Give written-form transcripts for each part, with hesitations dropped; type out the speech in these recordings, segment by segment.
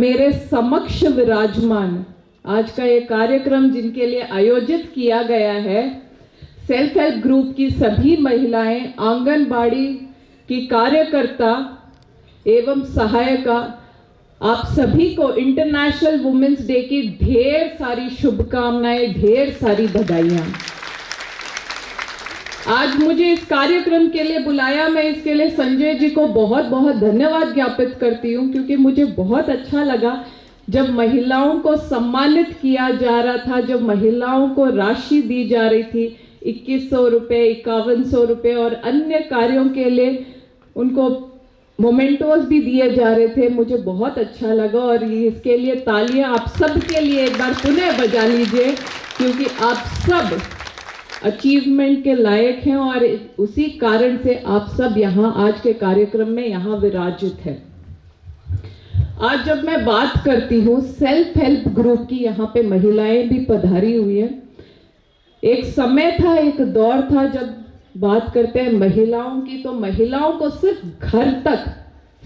मेरे समक्ष विराजमान आज का ये कार्यक्रम जिनके लिए आयोजित किया गया है, सेल्फ हेल्प ग्रुप की सभी महिलाएं, आंगनबाड़ी की कार्यकर्ता एवं सहायिका, आप सभी को इंटरनेशनल वुमेन्स डे की ढेर सारी शुभकामनाएं, ढेर सारी बधाइयां। आज मुझे इस कार्यक्रम के लिए बुलाया, मैं इसके लिए संजय जी को बहुत बहुत धन्यवाद ज्ञापित करती हूँ, क्योंकि मुझे बहुत अच्छा लगा जब महिलाओं को सम्मानित किया जा रहा था, जब महिलाओं को राशि दी जा रही थी 2100 रुपये, 5100 रुपये और अन्य कार्यों के लिए उनको मोमेंटोस भी दिए जा रहे थे। मुझे बहुत अच्छा लगा और इसके लिए तालियां आप सब के लिए एक बार पुनः बजा लीजिए, क्योंकि आप सब अचीवमेंट के लायक हैं और उसी कारण से आप सब यहाँ आज के कार्यक्रम में यहाँ विराजित हैं। आज जब मैं बात करती हूँ सेल्फ हेल्प ग्रुप की, यहाँ पे महिलाएं भी पधारी हुई है। एक समय था, एक दौर था जब बात करते हैं महिलाओं की, तो महिलाओं को सिर्फ घर तक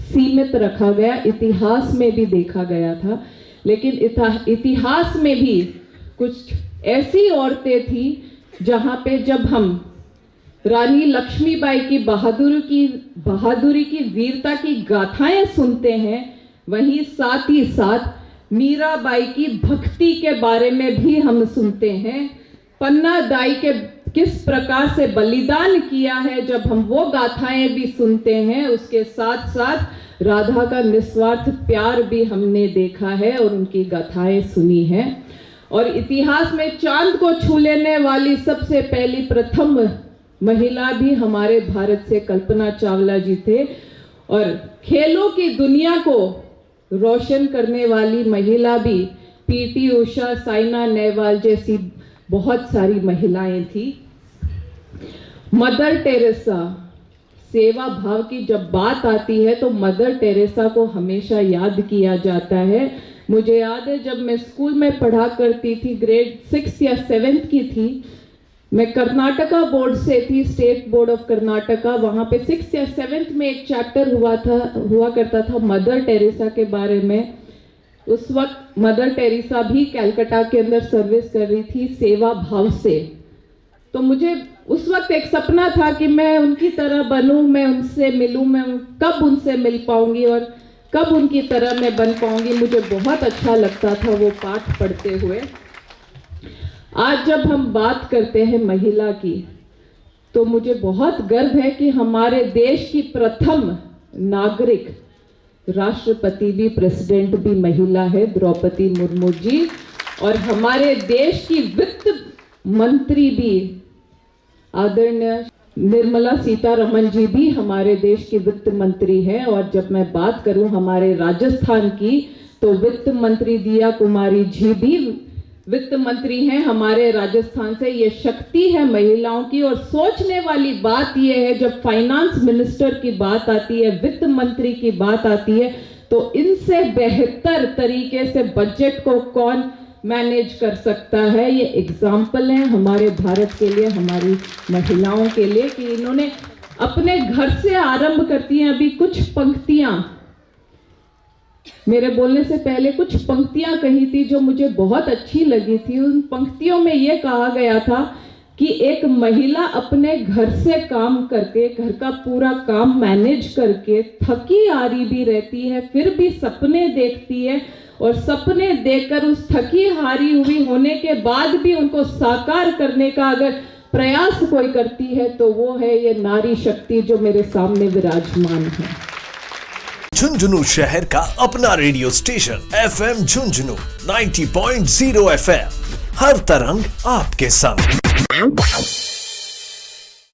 सीमित रखा गया, इतिहास में भी देखा गया था। लेकिन इतिहास में भी कुछ ऐसी औरतें थी जहाँ पे जब हम रानी लक्ष्मीबाई की बहादुरी की वीरता की गाथाएं सुनते हैं, वहीं साथ ही साथ मीराबाई की भक्ति के बारे में भी हम सुनते हैं। पन्ना दाई के किस प्रकार से बलिदान किया है, जब हम वो गाथाएं भी सुनते हैं, उसके साथ साथ राधा का निस्वार्थ प्यार भी हमने देखा है और उनकी गाथाएं सुनी है। और इतिहास में चांद को छू लेने वाली सबसे पहली प्रथम महिला भी हमारे भारत से कल्पना चावला जी थे। और खेलों की दुनिया को रोशन करने वाली महिला भी पीटी उषा, साइना नेहवाल जैसी बहुत सारी महिलाएं थी। मदर टेरेसा, सेवा भाव की जब बात आती है तो मदर टेरेसा को हमेशा याद किया जाता है। मुझे याद है जब मैं स्कूल में पढ़ा करती थी, ग्रेड 6 या 7 की थी, मैं कर्नाटका बोर्ड से थी, स्टेट बोर्ड ऑफ कर्नाटका। वहाँ पे 6 या 7 में एक चैप्टर हुआ करता था मदर टेरेसा के बारे में। उस वक्त मदर टेरेसा भी कलकत्ता के अंदर सर्विस कर रही थी सेवा भाव से। तो मुझे उस वक्त एक सपना था कि मैं उनकी तरह बनूं, मैं उनसे मिलूं, मैं कब उनसे मिल पाऊंगी और कब उनकी तरह मैं बन पाऊंगी। मुझे बहुत अच्छा लगता था वो पाठ पढ़ते हुए। आज जब हम बात करते हैं महिला की, तो मुझे बहुत गर्व है कि हमारे देश की प्रथम नागरिक, राष्ट्रपति भी, प्रेसिडेंट भी महिला है, द्रौपदी मुर्मू जी। और हमारे देश की वित्त मंत्री भी आदरणीय निर्मला सीतारमण जी भी हमारे देश की वित्त मंत्री है। और जब मैं बात करूं हमारे राजस्थान की, तो वित्त मंत्री दिया कुमारी जी भी वित्त मंत्री हैं हमारे राजस्थान से। ये शक्ति है महिलाओं की। और सोचने वाली बात यह है, जब फाइनेंस मिनिस्टर की बात आती है, वित्त मंत्री की बात आती है, तो इनसे बेहतर तरीके से बजट को कौन मैनेज कर सकता है। ये एग्जाम्पल है हमारे भारत के लिए, हमारी महिलाओं के लिए, कि इन्होंने अपने घर से आरंभ करती हैं। अभी कुछ पंक्तियां, मेरे बोलने से पहले कुछ पंक्तियां कही थी जो मुझे बहुत अच्छी लगी थी। उन पंक्तियों में यह कहा गया था कि एक महिला अपने घर से काम करके, घर का पूरा काम मैनेज करके थकी हारी भी रहती है, फिर भी सपने देखती है, और सपने देखकर उस थकी हारी हुई होने के बाद भी उनको साकार करने का अगर प्रयास कोई करती है, तो वो है ये नारी शक्ति जो मेरे सामने विराजमान है। झुंझुनू शहर का अपना radio station FM Jhunjhunu 90.0 FM, हर तरंग आपके संग।